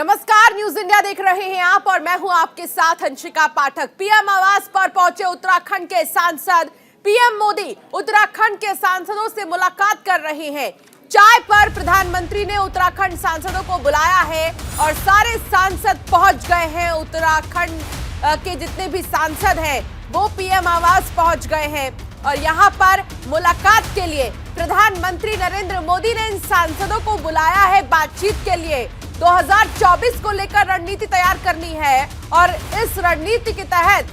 नमस्कार, news India देख रहे हैं आप और मैं हूं आपके साथ हंसिका पाठक। पीएम आवास पर पहुंचे उत्तराखंड के सांसद। पीएम मोदी उत्तराखंड के सांसदों से मुलाकात कर रहे हैं। चाय पर प्रधानमंत्री ने उत्तराखंड सांसदों को बुलाया है और सारे सांसद पहुंच गए हैं। उत्तराखंड के जितने भी सांसद हैं वो पीएम आवास पहुंच गए हैं और यहां पर मुलाकात के लिए प्रधानमंत्री नरेंद्र मोदी ने इन सांसदों को बुलाया है बातचीत के लिए। 2024 को लेकर रणनीति तैयार करनी है और इस रणनीति के तहत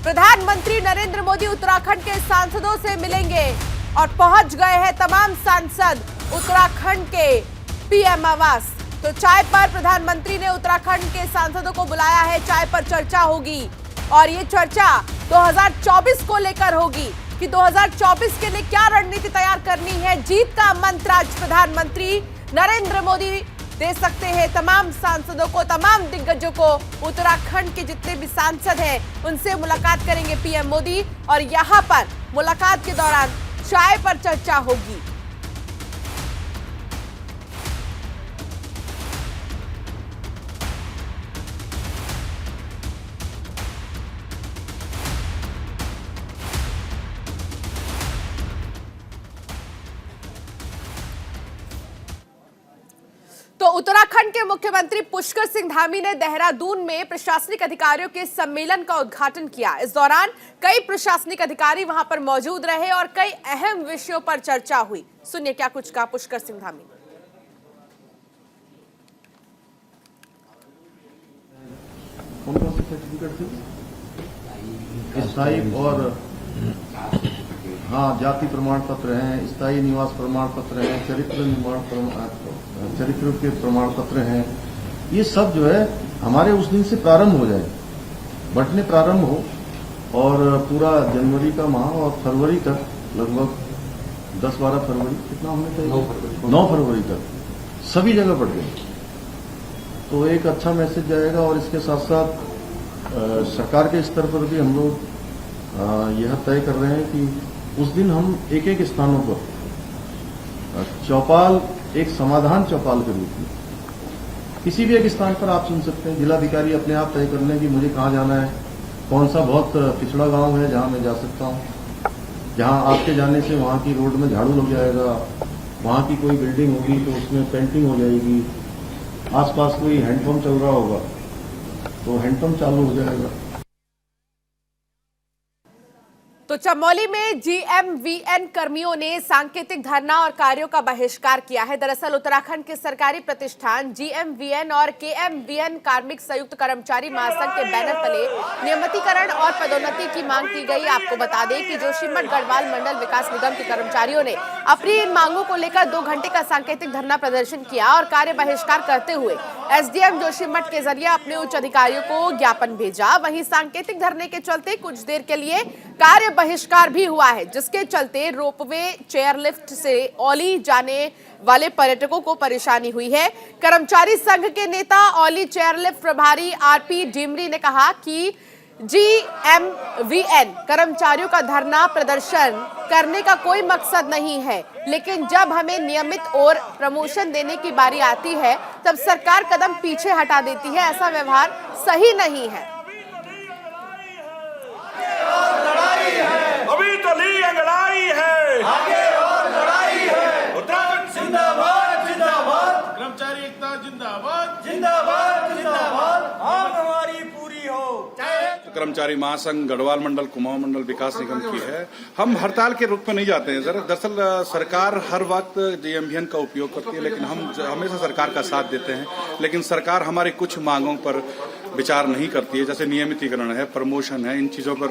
प्रधानमंत्री नरेंद्र मोदी उत्तराखंड के सांसदों से मिलेंगे और पहुंच गए हैं तमाम सांसद उत्तराखंड के पीएम आवास। तो चाय पर प्रधानमंत्री ने उत्तराखंड के सांसदों को बुलाया है। चाय पर चर्चा होगी और ये चर्चा 2024 को लेकर होगी कि 2024 के लिए क्या रणनीति तैयार करनी है। जीत का मंत्र आज प्रधानमंत्री नरेंद्र मोदी दे सकते हैं तमाम सांसदों को, तमाम दिग्गजों को। उत्तराखंड के जितने भी सांसद हैं उनसे मुलाकात करेंगे पीएम मोदी और यहां पर मुलाकात के दौरान चाय पर चर्चा होगी। तो उत्तराखंड के मुख्यमंत्री पुष्कर सिंह धामी ने देहरादून में प्रशासनिक अधिकारियों के सम्मेलन का उद्घाटन किया। इस दौरान कई प्रशासनिक अधिकारी वहां पर मौजूद रहे और कई अहम विषयों पर चर्चा हुई। सुनिए क्या कुछ कहा पुष्कर सिंह धामी ने। कौन से सर्टिफिकेट थे? स्थायी और हाँ, जाति प्रमाण पत्र हैं, स्थायी निवास प्रमाण पत्र हैं, चरित्र के प्रमाण पत्र हैं। ये सब जो है हमारे उस दिन से प्रारंभ हो जाए, बंटने प्रारंभ हो और पूरा जनवरी का माह और फरवरी तक, लगभग 10-12 फरवरी, कितना हमने तय 9 फरवरी तक सभी जगह बढ़ गए। तो एक अच्छा मैसेज जाएगा और इसके साथ साथ सरकार के स्तर पर भी हम लोग यह तय कर रहे हैं कि उस दिन हम एक एक स्थानों पर चौपाल, एक समाधान चौपाल के रूप में किसी भी एक स्थान पर आप सुन सकते हैं। जिलाधिकारी अपने आप तय कर लें कि मुझे कहाँ जाना है, कौन सा बहुत पिछड़ा गांव है जहां मैं जा सकता हूं, जहां आपके जाने से वहां की रोड में झाड़ू लग जाएगा, वहां की कोई बिल्डिंग होगी तो उसमें पेंटिंग हो जाएगी, आसपास कोई हैंडपंप चल रहा होगा तो हैंडपंप चालू हो जाएगा। तो चमोली में जीएमवीएन कर्मियों ने सांकेतिक धरना और कार्यों का बहिष्कार किया है। दरअसल उत्तराखंड के सरकारी प्रतिष्ठान जीएमवीएन और केएमवीएन कार्मिक संयुक्त कर्मचारी महासंघ के बैनर तले नियमितीकरण और पदोन्नति की मांग की गई। आपको बता दें कि जोशीमठ गढ़वाल मंडल विकास निगम के कर्मचारियों ने अपनी इन मांगों को लेकर 2 घंटे का सांकेतिक धरना प्रदर्शन किया और कार्य बहिष्कार करते हुए एसडीएम जोशीमठ के जरिए अपने उच्च अधिकारियों को ज्ञापन भेजा। वहीं सांकेतिक धरने के चलते कुछ देर के लिए कार्य बहिष्कार भी हुआ है, जिसके चलते रोपवे चेयरलिफ्ट से औली जाने वाले पर्यटकों को परेशानी हुई है। कर्मचारी संघ के नेता औली चेयरलिफ्ट प्रभारी आरपी डिमरी ने कहा कि जीएमवीएन कर्मचारियों का धरना प्रदर्शन करने का कोई मकसद नहीं है, लेकिन जब हमें नियमित और प्रमोशन देने की बारी आती है तब सरकार कदम पीछे हटा देती है। ऐसा व्यवहार सही नहीं है। अभी तो ली अंगड़ाई है, आगे और लड़ाई है। उत्तराखंड जिंदाबाद जिंदाबाद, कर्मचारी एकता जिंदाबाद जिंदाबाद जिंदाबाद, मांग हमारी पूरी हो। कर्मचारी महासंघ गढ़वाल मंडल कुमाऊं मंडल विकास निगम की है। हम हड़ताल के रुख में नहीं जाते हैं। दरअसल सरकार हर वक्त जीएमवीएन का उपयोग करती है, लेकिन हम हमेशा सरकार का साथ देते हैं। लेकिन सरकार हमारी कुछ मांगों पर विचार नहीं करती है, जैसे नियमितीकरण है, प्रमोशन है, इन चीजों पर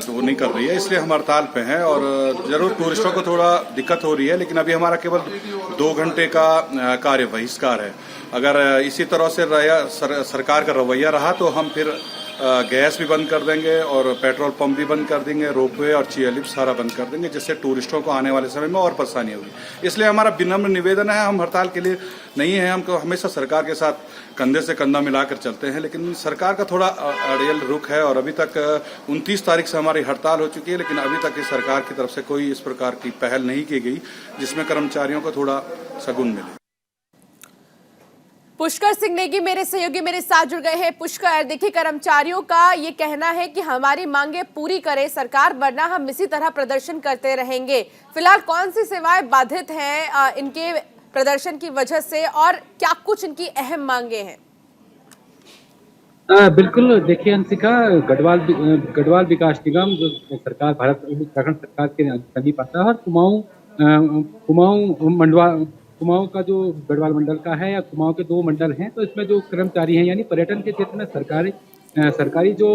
वो नहीं कर रही है। इसलिए हम हड़ताल पे हैं और जरूर टूरिस्टों को थोड़ा दिक्कत हो रही है, लेकिन अभी हमारा केवल 2 घंटे का कार्य बहिष्कार है। अगर इसी तरह से सरकार का रवैया रहा तो हम फिर गैस भी बंद कर देंगे और पेट्रोल पंप भी बंद कर देंगे, रोपवे और चेयरलिफ्ट सारा बंद कर देंगे, जिससे टूरिस्टों को आने वाले समय में और परेशानी होगी। इसलिए हमारा विनम्र निवेदन है, हम हड़ताल के लिए नहीं है, हमको हमेशा सरकार के साथ कंधे से कंधा मिलाकर चलते हैं, लेकिन सरकार का थोड़ा अड़ियल रुख है और अभी तक 29 तारीख से हमारी हड़ताल हो चुकी है, लेकिन अभी तक इस सरकार की तरफ से कोई इस प्रकार की पहल नहीं की गई जिसमें कर्मचारियों को थोड़ा सगुन मिले। पुष्कर सिंह नेगी मेरे सहयोगी मेरे साथ जुड़ गए हैं। पुष्कर, देखिए, कर्मचारियों का ये कहना है कि हमारी मांगे पूरी करे सरकार, वरना हम इसी तरह प्रदर्शन करते रहेंगे। फिलहाल कौन सी सेवाएं बाधित हैं इनके प्रदर्शन की वजह से, और क्या कुछ इनकी अहम मांगे हैं? बिल्कुल, देखिए अंशिका, गढ़वाल विकास निगम जो सरकार, भारत उत्तराखंड सरकार के समीप आता है, और कुमाऊं का जो गढ़वाल मंडल का है, या कुमाऊं के 2 मंडल हैं, तो इसमें जो कर्मचारी हैं, यानी पर्यटन के क्षेत्र में सरकारी जो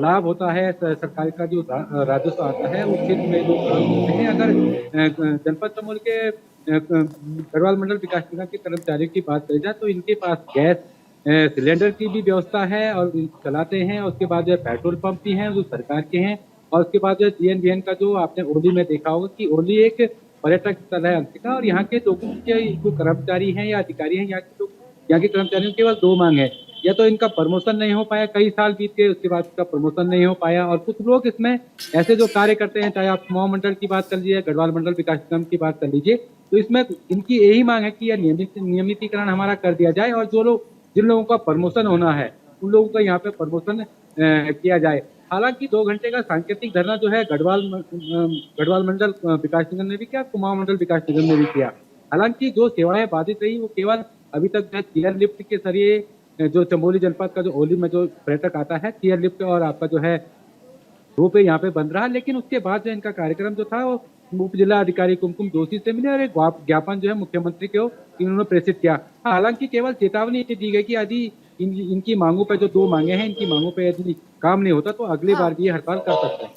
लाभ होता है, सरकार का जो राजस्व आता है, उस क्षेत्र में लोग काम करते हैं। अगर जनपद चमोली के गढ़वाल मंडल विकास निगम के कर्मचारियों की बात करी जाए, तो इनके पास गैस सिलेंडर की भी व्यवस्था है और चलाते हैं। और उसके बाद जो है पेट्रोल पंप भी हैं जो सरकार के हैं। और उसके बाद जो जीएनवीएन का, जो आपने ओली में देखा होगा कि ओली एक पर्यटक स्थल है अंशिका, और यहाँ के लोगों के जो कर्मचारी हैं या अधिकारी हैं, यहाँ के कर्मचारियों की केवल 2 मांग है। या तो इनका प्रमोशन नहीं हो पाया, कई साल बीत गए, उसके बाद इसका प्रमोशन नहीं हो पाया, और कुछ लोग इसमें ऐसे जो कार्य करते हैं, चाहे आप कुमाऊं मंडल की बात कर लीजिए, गढ़वाल मंडल विकास निगम की बात कर लीजिए, तो इसमें इनकी यही मांग है कि यह नियमितीकरण हमारा कर दिया जाए, और जिन लोगों का प्रमोशन होना है उन लोगों का यहाँ पे प्रमोशन किया जाए। हालांकि 2 घंटे का सांकेतिक धरना जो है गढ़वाल मंडल विकास निगम ने भी किया, कुमाऊं मंडल विकास निगम ने भी किया। हालांकि जो सेवाएं बाधित रही वो केवल अभी तक जो चेयर लिफ्ट के जरिए जो चमोली जनपद का जो ओली में जो पर्यटक आता है, चेयर लिफ्ट और आपका जो है रोप यहाँ पे बन रहा है। लेकिन उसके बाद जो इनका कार्यक्रम जो था वो उप जिला अधिकारी कुमकुम जोशी से मिले, और एक ज्ञापन जो है मुख्यमंत्री को इन्होंने प्रेषित किया। हालांकि केवल चेतावनी दी गई कि यदि इनकी मांगों पे, जो 2 मांगे हैं, इनकी मांगों पे यदि काम नहीं होता तो अगली बार भी ये हड़ताल कर सकते हैं।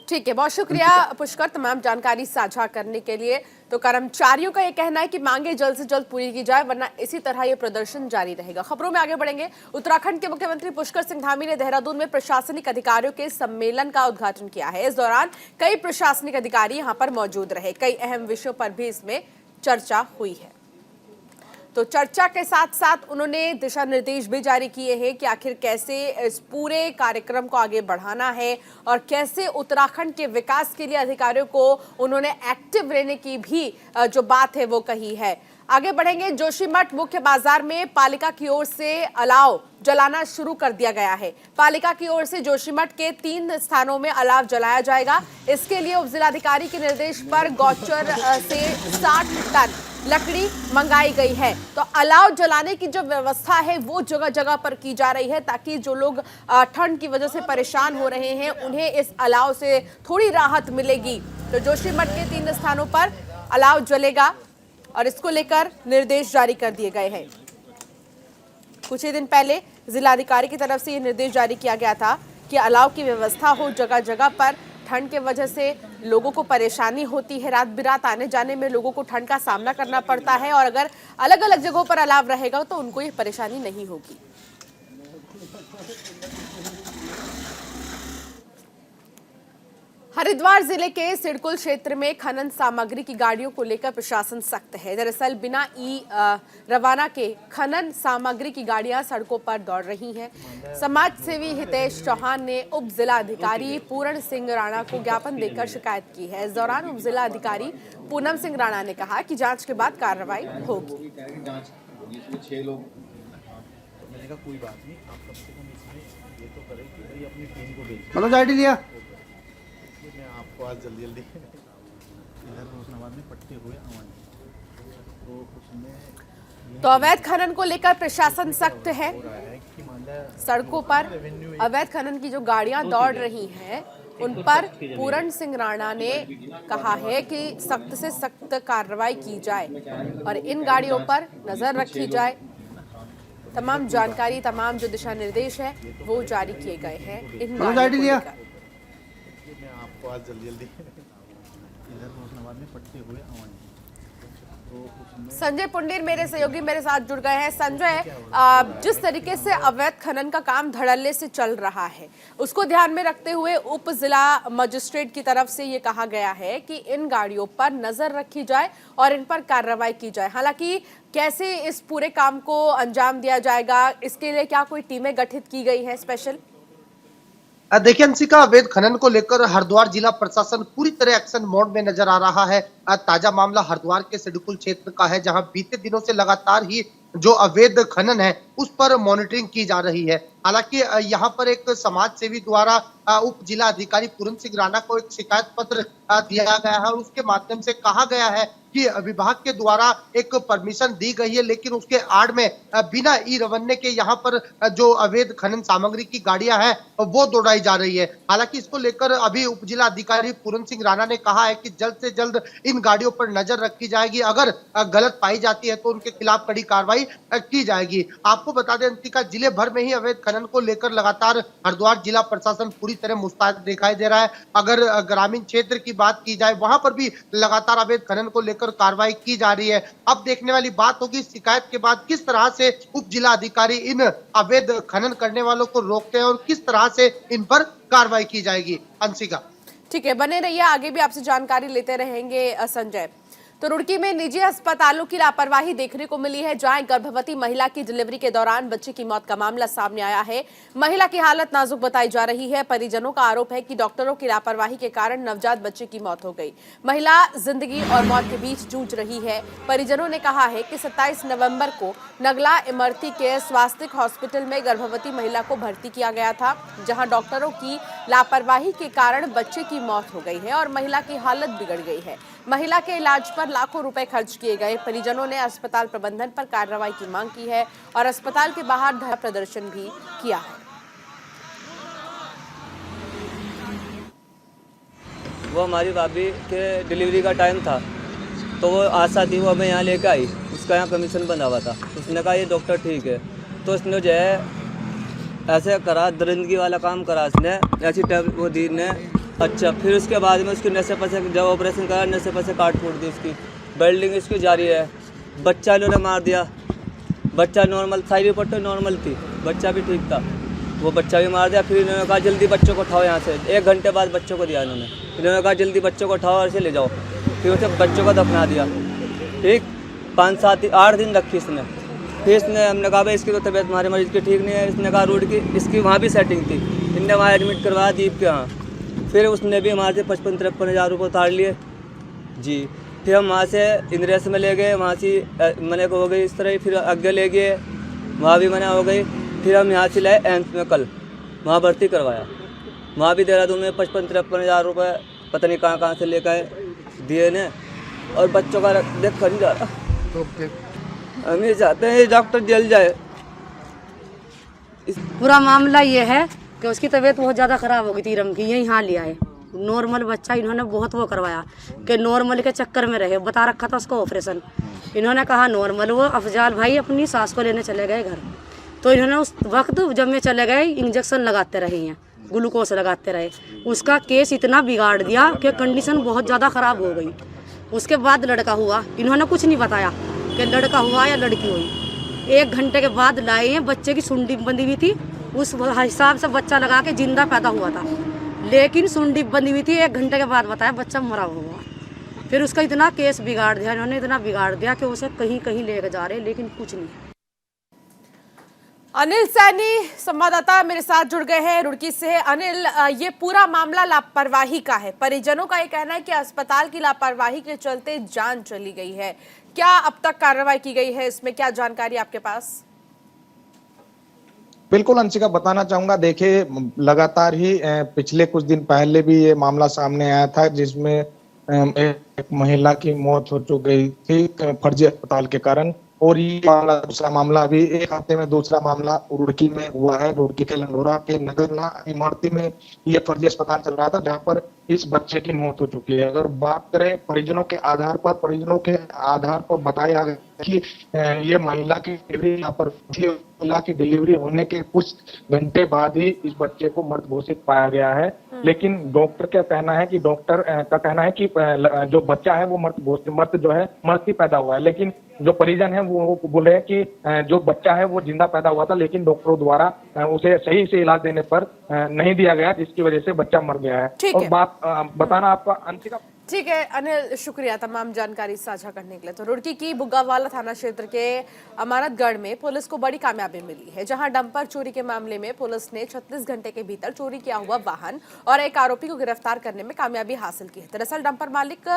ठीक है, बहुत शुक्रिया पुष्कर तमाम जानकारी साझा करने के लिए। तो कर्मचारियों का ये कहना है कि मांगे जल्द से जल्द पूरी की जाए, वरना इसी तरह ये प्रदर्शन जारी रहेगा। खबरों में आगे बढ़ेंगे। उत्तराखंड के मुख्यमंत्री पुष्कर सिंह धामी ने देहरादून में प्रशासनिक अधिकारियों के सम्मेलन का उद्घाटन किया है। इस दौरान कई प्रशासनिक अधिकारी यहाँ पर मौजूद रहे। कई अहम विषयों पर भी इसमें चर्चा हुई है। तो चर्चा के साथ साथ उन्होंने दिशा निर्देश भी जारी किए हैं कि आखिर कैसे इस पूरे कार्यक्रम को आगे बढ़ाना है, और कैसे उत्तराखंड के विकास के लिए अधिकारियों को उन्होंने एक्टिव रहने की भी जो बात है वो कही है। आगे बढ़ेंगे। जोशीमठ मुख्य बाजार में पालिका की ओर से अलाव जलाना शुरू कर दिया गया है। पालिका की ओर से जोशीमठ के 3 स्थानों में अलाव जलाया जाएगा। इसके लिए उप जिलाधिकारी के निर्देश पर गौचर से 60 टन लकड़ी मंगाई गई है। तो अलाव जलाने की जो व्यवस्था है वो जगह जगह पर की जा रही है, ताकि जो लोग ठंड की वजह से परेशान हो रहे हैं उन्हें इस अलाव से थोड़ी राहत मिलेगी। तो जोशीमठ के 3 स्थानों पर अलाव जलेगा, और इसको लेकर निर्देश जारी कर दिए गए हैं। कुछ ही दिन पहले जिलाधिकारी की तरफ से ये निर्देश जारी किया गया था कि अलाव की व्यवस्था हो जगह जगह पर। ठंड के वजह से लोगों को परेशानी होती है, रात बिरात आने जाने में लोगों को ठंड का सामना करना पड़ता है, और अगर अलग अलग जगहों पर अलाव रहेगा तो उनको ये परेशानी नहीं होगी। हरिद्वार जिले के सिडकुल क्षेत्र में खनन सामग्री की गाड़ियों को लेकर प्रशासन सख्त है। दरअसल बिना रवाना के खनन सामग्री की गाड़ियां सड़कों पर दौड़ रही हैं। समाज सेवी हितेश चौहान ने उप जिला अधिकारी पूरण सिंह राणा को ज्ञापन देकर शिकायत की है। इस दौरान उप जिला अधिकारी पूनम सिंह राणा ने कहा कि जांच के बाद कार्रवाई होगी। कोई बात नहीं, आप कम से कम इसमें ये तो करें कि भाई अपनी टीम को भेजिए। मनोज आईडी लिया मैं आपको आज जल्दी इधर रोशनाबाद में पट्टे हुए तो उसमें तो अवैध खनन को लेकर प्रशासन सख्त है। सड़कों पर अवैध खनन की जो गाड़ियां दौड़ रही हैं उन पर पूरण सिंह राणा ने कहा है कि सख्त से सख्त कार्रवाई की जाए और इन गाड़ियों पर नजर रखी जाए। तमाम जानकारी, तमाम जो दिशा निर्देश है वो जारी किए गए हैं इन गाड़ियों को लेकर। मैं आपको आज जल्दी इधर रोशनाबाद में पट्टे हुए तो उसमें संजय पुंडीर मेरे सहयोगी मेरे साथ जुड़ गए हैं। संजय, जिस तरीके से अवैध खनन का काम धड़ल्ले से चल रहा है उसको ध्यान में रखते हुए उप जिला मजिस्ट्रेट की तरफ से ये कहा गया है कि इन गाड़ियों पर नजर रखी जाए और इन पर कार्रवाई की जाए। हालांकि कैसे इस पूरे काम को अंजाम दिया जाएगा, इसके लिए क्या कोई टीमें गठित की गई है स्पेशल? देखिए अंशिका, अवैध खनन को लेकर हरिद्वार जिला प्रशासन पूरी तरह एक्शन मोड में नजर आ रहा है। ताजा मामला हरिद्वार के सिडकुल क्षेत्र का है, जहां बीते दिनों से लगातार ही जो अवैध खनन है उस पर मॉनिटरिंग की जा रही है। हालांकि यहाँ पर एक समाज सेवी द्वारा उप जिला अधिकारी पूरन सिंह राणा को एक शिकायत पत्र दिया गया है और उसके माध्यम से कहा गया है कि विभाग के द्वारा एक परमिशन दी गई है, लेकिन उसके आड़ में बिना ई रवन्य के यहाँ पर जो अवैध खनन सामग्री की गाड़ियां हैं वो दौड़ाई जा रही है। हालांकि इसको लेकर अभी उप जिला अधिकारी पूरन सिंह राणा ने कहा है कि जल्द से जल्द इन गाड़ियों पर नजर रखी जाएगी, अगर गलत पाई जाती है तो उनके खिलाफ कड़ी कार्रवाई की जाएगी। आपको बता दें अंतिका, जिले भर में ही अवैध खनन को लेकर लगातार हरिद्वार जिला प्रशासन पूरी तरह मुस्तैद दिखाई दे रहा है। अगर ग्रामीण क्षेत्र की बात की जाए वहां पर भी लगातार अवैध खनन को लेकर कार्रवाई की जा रही है। अब देखने वाली बात होगी शिकायत के बाद किस तरह से उप जिला अधिकारी इन अवैध खनन करने वालों को रोकते हैं और किस तरह से इन पर कार्रवाई की जाएगी। अंशिका, ठीक है, बने रहिए, आगे भी आपसे जानकारी लेते रहेंगे संजय। तो रुड़की में निजी अस्पतालों की लापरवाही देखने को मिली है, जहां गर्भवती महिला की डिलीवरी के दौरान बच्चे की मौत का मामला सामने आया है। महिला की हालत नाजुक बताई जा रही है। परिजनों का आरोप है कि डॉक्टरों की लापरवाही के कारण नवजात बच्चे की मौत हो गई। महिला जिंदगी और मौत के बीच जूझ रही है। परिजनों ने कहा है कि 27 नवंबर को नगला इमरती के स्वास्थ्य हॉस्पिटल में गर्भवती महिला को भर्ती किया गया था, जहां डॉक्टरों की लापरवाही के कारण बच्चे की मौत हो गई है और महिला की हालत बिगड़ गई है। महिला के इलाज पर लाखों रुपए खर्च किए गए। परिजनों ने अस्पताल प्रबंधन पर कार्रवाई की मांग की है और अस्पताल के बाहर धरना प्रदर्शन भी किया है। वो हमारी भाभी के डिलीवरी का टाइम था, तो वो आशा थी, वो हमें यहाँ लेकर आई। उसका यहाँ कमीशन बना हुआ था। उसने कहा ये डॉक्टर ठीक है, तो उसने जो है ऐसे करा, दरिंदगी वाला काम करा उसने, ऐसी टैब वो दी ने। अच्छा, फिर उसके बाद में उसकी नशे पसे, जब ऑपरेशन करा नशे पसे काट फूट दी उसकी। बेल्डिंग इसकी जारी है। बच्चा इन्होंने मार दिया। बच्चा नॉर्मल, सारी रिपोर्ट तो नॉर्मल थी, बच्चा भी ठीक था, वो बच्चा भी मार दिया। फिर इन्होंने कहा जल्दी बच्चों को उठाओ यहाँ से। 1 घंटे बाद बच्चों को दिया इन्होंने कहा जल्दी बच्चों को उठाओ और इसे ले जाओ। फिर उसे बच्चों को दफना दिया। ठीक 5-7-8 दिन रखी इसने। फिर इसने, हमने कहा भाई इसकी तो तबीयत हमारे मरीज की ठीक नहीं है। इसने कहा रूट की, इसकी वहाँ भी सेटिंग थी, इनने वहाँ एडमिट करवाया दीप के यहाँ। फिर उसने भी हमारे से 55-53 हज़ार रुपये उतार लिए जी। फिर हम वहाँ से इंद्रेस में ले गए, वहाँ से मने को हो गई इस तरह। फिर आगे ले गए, वहाँ भी मना हो गई। फिर हम यहाँ से लाए एम्स में, कल वहाँ भर्ती करवाया। वहाँ भी देहरादून में 55-53 हज़ार रुपये पता नहीं कहाँ से लेकर आए, दिए ने। और बच्चों का देख कर नहीं जा रहा। हम ये चाहते हैं डॉक्टर जल जाए। पूरा मामला ये है कि उसकी तबीयत बहुत ज़्यादा ख़राब हो गई थी, रम की, यही यहाँ लिया है। नॉर्मल बच्चा इन्होंने बहुत वो करवाया कि नॉर्मल के चक्कर में रहे, बता रखा था उसको ऑपरेशन। इन्होंने कहा नॉर्मल, वो अफजाल भाई अपनी सास को लेने चले गए घर, तो इन्होंने उस वक्त जब मैं चले गए इंजेक्शन लगाते रहे हैं, ग्लूकोज लगाते रहे। उसका केस इतना बिगाड़ दिया कि कंडीशन बहुत ज़्यादा ख़राब हो गई। उसके बाद लड़का हुआ, इन्होंने कुछ नहीं बताया कि लड़का हुआ या लड़की हुई। 1 घंटे के बाद लाए हैं, बच्चे की सुंडी बंधी हुई थी, उस हिसाब से बच्चा लगा के जिंदा पैदा हुआ था, लेकिन सुंडी बंधी हुई थी। 1 घंटे के बाद बताया बच्चा मरा हुआ। फिर उसका इतना केस बिगाड़ दिया इन्होंने, इतना बिगाड़ दिया कि उसे कहीं कहीं लेकर जा रहे, लेकिन कुछ नहीं। अनिल सैनी संवाददाता मेरे साथ जुड़ गए हैं रुड़की से। अनिल, ये पूरा मामला लापरवाही का है। परिजनों का ये कहना है कि अस्पताल की लापरवाही के चलते जान चली गई है। क्या अब तक कार्रवाई की गई है, इसमें क्या जानकारी आपके पास? बिल्कुल अंशिका, बताना चाहूंगा। देखिए, लगातार ही पिछले कुछ दिन पहले भी ये मामला सामने आया था, जिसमें एक महिला की मौत हो चुकी थी फर्जी अस्पताल के कारण। और ये मामला, दूसरा मामला अभी 1 हफ्ते में दूसरा मामला रुड़की में हुआ है। रुड़की के लंगोरा के नगरला इमरती में ये फर्जी अस्पताल चल रहा था, जहाँ पर इस बच्चे की मौत हो चुकी है। अगर बात करें परिजनों के आधार पर बताया गया कि ये महिला की डिलीवरी यहाँ पर महिला की डिलीवरी होने के कुछ घंटे बाद ही इस बच्चे को मृत घोषित पाया गया है। लेकिन डॉक्टर का कहना है कि जो बच्चा है वो मृत जो है मृत ही पैदा हुआ है। लेकिन जो परिजन है वो बोले हैं कि जो बच्चा है वो जिंदा पैदा हुआ था, लेकिन डॉक्टरों द्वारा उसे सही से इलाज देने पर नहीं दिया गया, जिसकी वजह से बच्चा मर गया है। और बात बताना आपका अंशिका। ठीक है अनिल, शुक्रिया तमाम जानकारी साझा करने के लिए। तो रुड़की की बुग्गावाला थाना क्षेत्र के अमानतगढ़ में पुलिस को बड़ी कामयाबी मिली है, जहां डंपर चोरी के मामले में पुलिस ने 36 घंटे के भीतर चोरी किया हुआ वाहन और एक आरोपी को गिरफ्तार करने में कामयाबी हासिल की है। दरअसल डंपर मालिक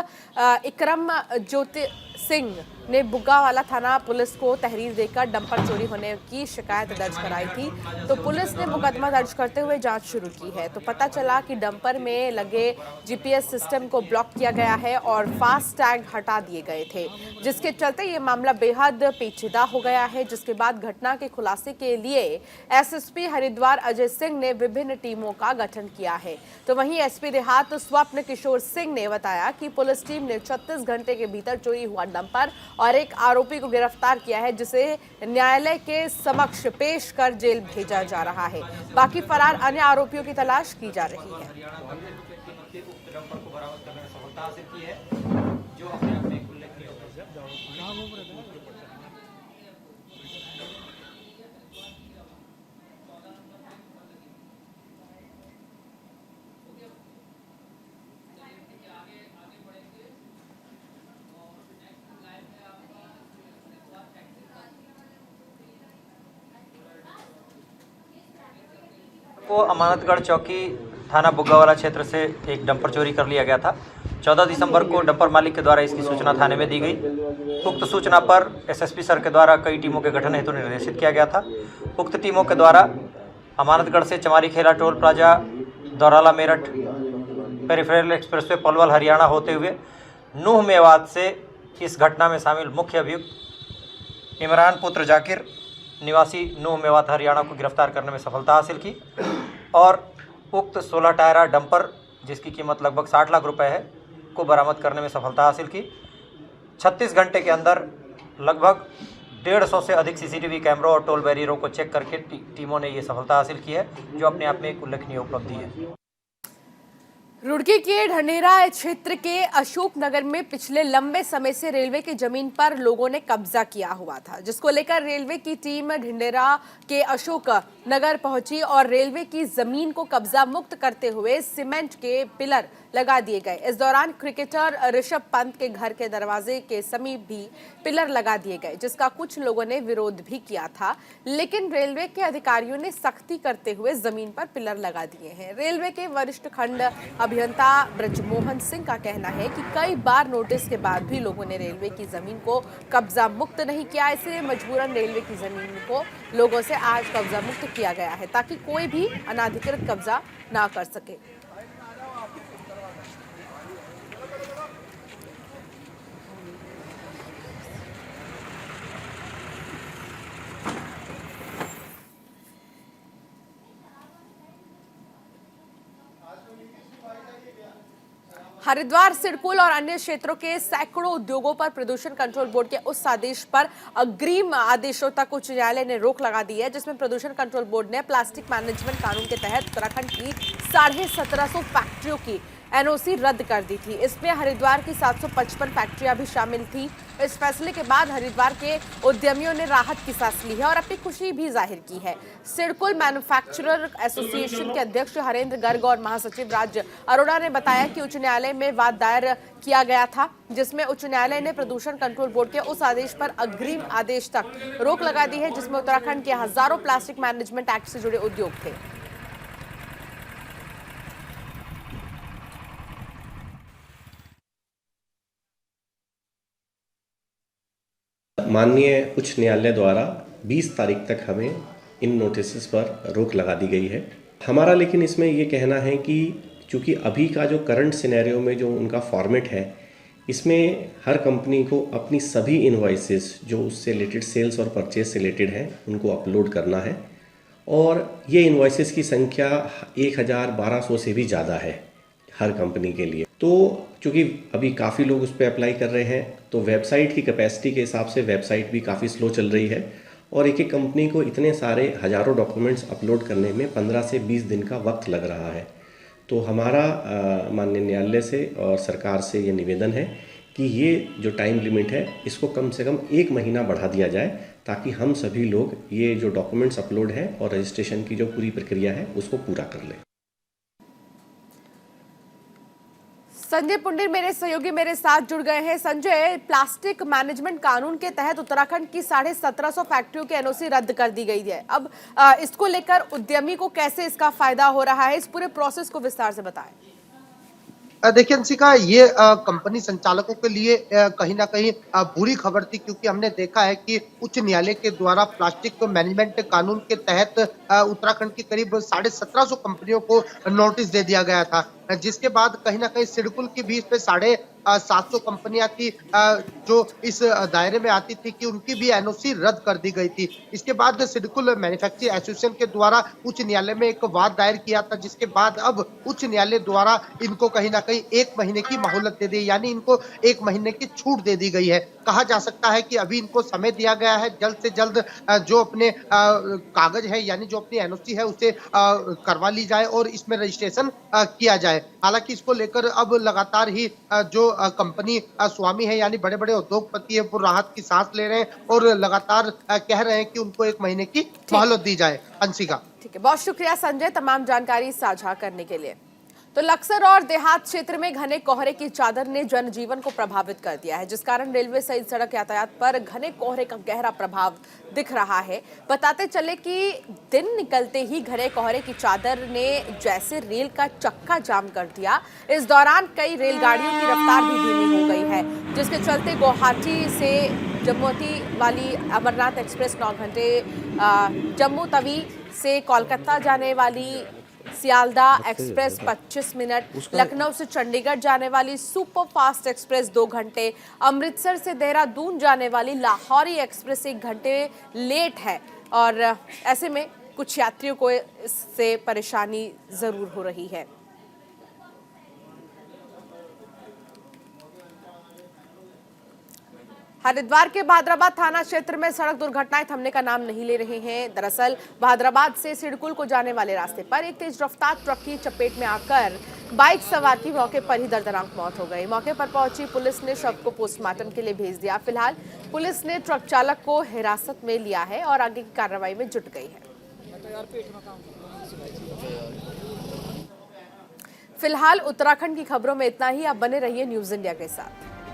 इकरम ज्योति सिंह ने बुग्गावाला थाना पुलिस को तहरीर देकर डंपर चोरी होने की शिकायत दर्ज कराई थी। तो पुलिस ने मुकदमा दर्ज करते हुए जांच शुरू की है। तो पता चला कि डंपर में लगे जीपीएस सिस्टम को ब्लॉक किया गया है और फास्ट टैग हटा दिए गए थे, जिसके चलते ये मामला बेहद पेचीदा हो गया है। जिसके बाद घटना के खुलासे के लिए एसएसपी हरिद्वार अजय सिंह ने विभिन्न टीमों का गठन किया है। तो वहीं एसपी देहात स्वप्न किशोर सिंह ने बताया कि पुलिस टीम ने 36 घंटे के भीतर चोरी हुआ डंपर और एक आरोपी को गिरफ्तार किया है, जिसे न्यायालय के समक्ष पेश कर जेल भेजा जा रहा है। बाकी फरार अन्य आरोपियों की तलाश की जा रही है। को अमानतगढ़ चौकी थाना बुग्गावाला क्षेत्र से एक डंपर चोरी कर लिया गया था। 14 दिसंबर को डंपर मालिक के द्वारा इसकी सूचना थाने में दी गई। उक्त सूचना पर एसएसपी सर के द्वारा कई टीमों के गठन हेतु निर्देशित किया गया था। उक्त टीमों के द्वारा अमानतगढ़ से चमारी खेला toll plaza Daurala Meerut peripheral expressway Palwal Haryana होते हुए नूह मेवात से इस घटना में शामिल मुख्य अभियुक्त इमरान पुत्र जाकिर निवासी नूह मेवात हरियाणा को गिरफ्तार करने में सफलता हासिल की और उक्त 16 टायरा डंपर जिसकी कीमत लगभग 60 लाख रुपए है को बरामद करने में सफलता हासिल की। 36 घंटे के अंदर लगभग 150 से अधिक सीसीटीवी कैमरों और टोल बैरियरों को चेक करके टीमों ने ये सफलता हासिल की है, जो अपने आप में एक उल्लेखनीय उपलब्धि है। रुड़की के ढंढेरा क्षेत्र के अशोक नगर में पिछले लंबे समय से रेलवे की जमीन पर लोगों ने कब्जा किया हुआ था, जिसको लेकर रेलवे की टीम ढंढेरा के अशोक नगर पहुंची और रेलवे की जमीन को कब्जा मुक्त करते हुए सीमेंट के पिलर लगा दिए गए। इस दौरान क्रिकेटर ऋषभ पंत के घर के दरवाजे के समीप भी पिलर लगा दिए गए, जिसका कुछ लोगों ने विरोध भी किया था, लेकिन रेलवे के अधिकारियों ने सख्ती करते हुए जमीन पर पिलर लगा दिए हैं। रेलवे के वरिष्ठ खंड अभियंता ब्रजमोहन सिंह का कहना है कि कई बार नोटिस के बाद भी लोगों ने रेलवे की जमीन को कब्जा मुक्त नहीं किया, इसलिए मजबूरन रेलवे की जमीन को लोगों से आज कब्जा मुक्त किया गया है ताकि कोई भी अनाधिकृत कब्जा ना कर सके। हरिद्वार, सिडकुल और अन्य क्षेत्रों के सैकड़ों उद्योगों पर प्रदूषण कंट्रोल बोर्ड के उस आदेश पर अग्रिम आदेशों तक उच्च न्यायालय ने रोक लगा दी है, जिसमें प्रदूषण कंट्रोल बोर्ड ने प्लास्टिक मैनेजमेंट कानून के तहत उत्तराखंड की 1750 फैक्ट्रियों की एनओसी रद्द कर दी थी। इसमें हरिद्वार की 755 फैक्ट्रियां भी शामिल थी। इस फैसले के बाद हरिद्वार के उद्यमियों ने राहत की सांस ली है और अपनी खुशी भी जाहिर की है। सिडकुल मैन्युफैक्चरर एसोसिएशन के अध्यक्ष हरेंद्र गर्ग और महासचिव राज अरोड़ा ने बताया कि उच्च न्यायालय में वाद दायर किया गया था, जिसमें उच्च न्यायालय ने प्रदूषण कंट्रोल बोर्ड के उस आदेश पर अग्रिम आदेश तक रोक लगा दी है, जिसमें उत्तराखंड के हजारों प्लास्टिक मैनेजमेंट एक्ट से जुड़े उद्योग थे। माननीय उच्च न्यायालय द्वारा 20 तारीख तक हमें इन नोटिस पर रोक लगा दी गई है। हमारा लेकिन इसमें ये कहना है कि चूँकि अभी का जो करंट सिनेरियो में जो उनका फॉर्मेट है, इसमें हर कंपनी को अपनी सभी इनवॉइसेस जो उससे रिलेटेड सेल्स और परचेज से रिलेटेड है उनको अपलोड करना है और ये इनवॉइसेस की संख्या 1200 से भी ज़्यादा है हर कंपनी के लिए। तो चूँकि अभी काफ़ी लोग उस पर अप्लाई कर रहे हैं, तो वेबसाइट की कैपेसिटी के हिसाब से वेबसाइट भी काफ़ी स्लो चल रही है और एक एक कंपनी को इतने सारे हज़ारों डॉक्यूमेंट्स अपलोड करने में 15 से 20 दिन का वक्त लग रहा है। तो हमारा माननीय न्यायालय से और सरकार से ये निवेदन है कि ये जो टाइम लिमिट है इसको कम से कम 1 महीना बढ़ा दिया जाए, ताकि हम सभी लोग ये जो डॉक्यूमेंट्स अपलोड है और रजिस्ट्रेशन की जो पूरी प्रक्रिया है उसको पूरा कर लें। संजय पुंडीर मेरे सहयोगी मेरे साथ जुड़ गए हैं। संजय, प्लास्टिक मैनेजमेंट कानून के तहत उत्तराखंड की 1750 फैक्ट्रियों की एनओसी रद्द कर दी गई है। अब इसको लेकर उद्यमी को कैसे इसका फायदा हो रहा है, इस पूरे प्रोसेस को विस्तार से बताएं। देखिए अंशिका, ये कंपनी संचालकों के लिए कहीं ना कहीं बुरी खबर थी, क्योंकि हमने देखा है कि उच्च न्यायालय के द्वारा प्लास्टिक मैनेजमेंट कानून के तहत उत्तराखंड की करीब 1750 कंपनियों को नोटिस दे दिया गया था, जिसके बाद कहीं ना कहीं सिडकुल की भी इस पे 750 कंपनियां थी जो इस दायरे में आती थी कि उनकी भी एनओसी रद्द कर दी गई थी। इसके बाद सिडकुल मैन्युफैक्चरिंग एसोसिएशन के द्वारा उच्च न्यायालय में एक वाद दायर किया था, जिसके बाद अब उच्च न्यायालय द्वारा इनको कहीं ना कहीं 1 महीने की मोहलत दे दी, यानी इनको 1 महीने की छूट दे दी गई है। कहा जा सकता है कि अभी इनको समय दिया गया है, जल्द से जल्द जो अपने कागज है यानी जो अपनी एनओसी है उसे करवा ली जाए और इसमें रजिस्ट्रेशन किया जाए। हालांकि इसको लेकर अब लगातार ही जो कंपनी स्वामी है यानी बड़े बड़े उद्योगपति है वो राहत की सांस ले रहे हैं और लगातार कह रहे हैं कि उनको 1 महीने की मोहलत दी जाए। अंशिका, ठीक है, बहुत शुक्रिया संजय तमाम जानकारी साझा करने के लिए। तो लक्सर और देहात क्षेत्र में घने कोहरे की चादर ने जनजीवन को प्रभावित कर दिया है, जिस कारण रेलवे सहित सड़क यातायात पर घने कोहरे का गहरा प्रभाव दिख रहा है। बताते चले कि दिन निकलते ही घने कोहरे की चादर ने जैसे रेल का चक्का जाम कर दिया। इस दौरान कई रेलगाड़ियों की रफ्तार भी धीमी हो गई है, जिसके चलते गुवाहाटी से जम्मूती वाली अमरनाथ एक्सप्रेस 9 घंटे, जम्मू तवी से कोलकाता जाने वाली सियालदा एक्सप्रेस 25 मिनट, लखनऊ से चंडीगढ़ जाने वाली सुपर फास्ट एक्सप्रेस 2 घंटे, अमृतसर से देहरादून जाने वाली लाहौरी एक्सप्रेस 1 घंटे लेट है और ऐसे में कुछ यात्रियों को इससे परेशानी जरूर हो रही है। हरिद्वार के भादराबाद थाना क्षेत्र में सड़क दुर्घटनाएं थमने का नाम नहीं ले रहे हैं। दरअसल भादराबाद से सिडकुल को जाने वाले रास्ते पर एक तेज रफ्तार ट्रक की चपेट में आकर बाइक सवार की मौके पर ही दर्दनाक मौत हो गई। मौके पर पहुंची पुलिस ने शव को पोस्टमार्टम के लिए भेज दिया। फिलहाल पुलिस ने ट्रक चालक को हिरासत में लिया है और आगे की कार्रवाई में जुट गई है। फिलहाल उत्तराखंड की खबरों में इतना ही। आप बने रहिए न्यूज इंडिया के साथ।